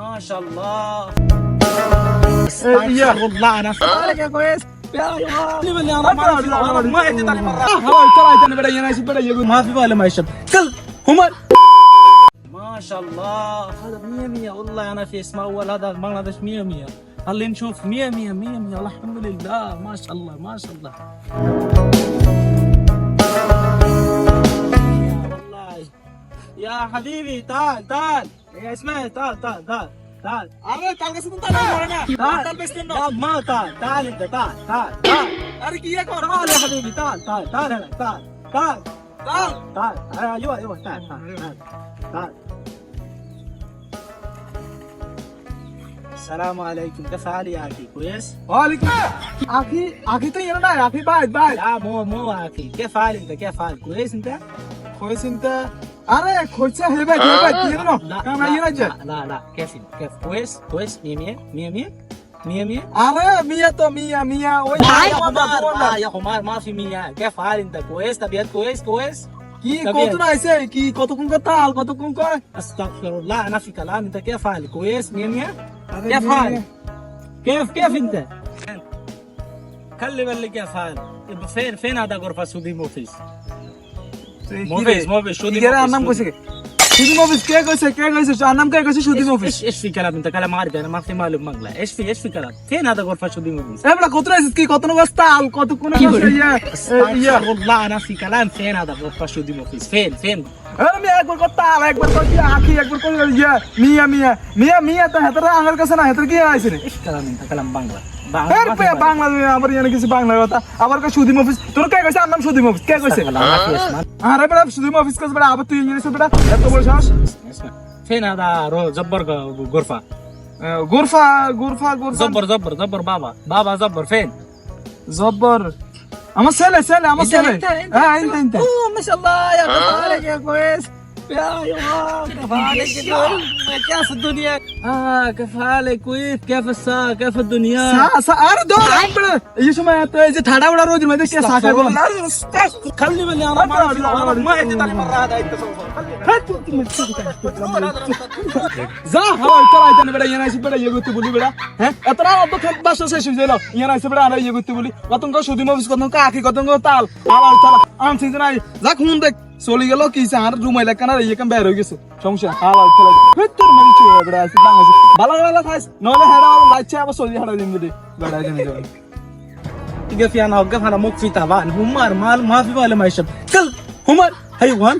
ما شاء الله. استغفر الله انا فالك يا كويس يا اللي باللي انا ما عندي ثاني مره هاي طلعت انا بدي انا ايش بدي يقول ما في باله ما يشب كل هم ما شاء الله. هذا 100 والله انا في اسمه اول هذا بنغلاديش 100 خلينا نشوف 100 الحمد لله ما شاء الله ما شاء الله. والله يا حبيبي تعال يا اسماعيل تعال আরে কাল কাছে তো তালা করে না তাল বেচতেন না لا ما تعال انت تعال আরে কি ইয়া কর تعال يا حبيبي تعال هنا تعال ايوه تعال السلام عليكم كيف حالي يا اخي كويس؟ ওয়ালাইকুম আখি তো ইয়া না আখি বাই لا مو اخي كيف حالك انت كيف حالك كويس انت؟ কইছ انت আরে কইছে হেবে কি না কাম ইয়া না لا كيف كويس 100 আরে মিয়া তো মিয়া ওই لا يا حمار ما في 100 كيف حالك انت كويس تبيت كويس কি কত না আইছে কি কতক্ষণ কর তাল কতক্ষণ কর استغفر الله انا في كلام انت كيف حالك كويس 100 আরে كيف মিয়া। حالك؟ كيف انت؟ خلي بالك كيف حالك فين هذا غرفة سودي موفيس سودي কি এর নাম কইছে সুদি মফিস কে কইছে আর নাম কে কইছে সুদি মফিস ايش في كلام انت كلام عارف انا ما في معلوم مغلى ايش في كلام فين هذا غرفة سودي موفيس এবলা কত আইছিস কি কত নগস তাল কতক্ষণ আছে ইয়া استغفر الله انا في كلام فين هذا غرفة سودي موفيس فين আমি একবার কত তাল একবার কত আখি একবার কত ইয়া মিয়া তো হেতরা আমার কাছে না হেতর কি আইছে রে ايش كلام انت كلام بانغلا এর পে বাংলা আমার ইয়ানে কিছু বাংলা কথা আবার কা সুদি মফিস তোর কে কইছে আর নাম সুদি মফিস কে কইছে আরে বড় সুদি মফিস কইছে বড় আবার তুই ইংলিশ বড় এত বড় সাহস اسمع فين هذا زبر غرفة গুরফা زبر بابا زبر فين জব্বর আমার ছেলে আমার ছেলে হ্যাঁ انت اوه ما شاء الله يا كفالك يا كويس يا ايوه كفالك كيف الدنيا كفالك كويس كيف الدنيا আরে দৌড় আমরা এই সময় তো এই যে ঠাডা উড়া রোজ মধ্যে কে সাকা বল خلي بالي انا ما عندي ثاني مرة هذا التصور যা হয় তোরা আইতানে বেড়া ইয়ানা আইছে বেড়া ইয়ে করতে বলি বেড়া হ্যাঁ এতরা অত খেত বাস শেষ হয়ে গেল ইয়ানা আইছে বেড়া আর ইয়ে করতে বলি কতঙ্গ সুদি মফিস কতঙ্গ আখি কতঙ্গ তাল আবার তাল আম সিজন নাই যা খুন দেখ চলি গেল কি আর রুমাই লাগ কানা ইয়ে কাম বের হয়ে গেছে সমস্যা আবার চলে তোর মানে চুয়ে বেড়া আইছে বাংলাদেশ বালা খাইস নলে হেডা লাইছে আবার চলি হাড়া দিন দিদি বেড়া জানি যাবে وقف انا موك في تعبان همار ما في باله ما يشب كل همار حيوان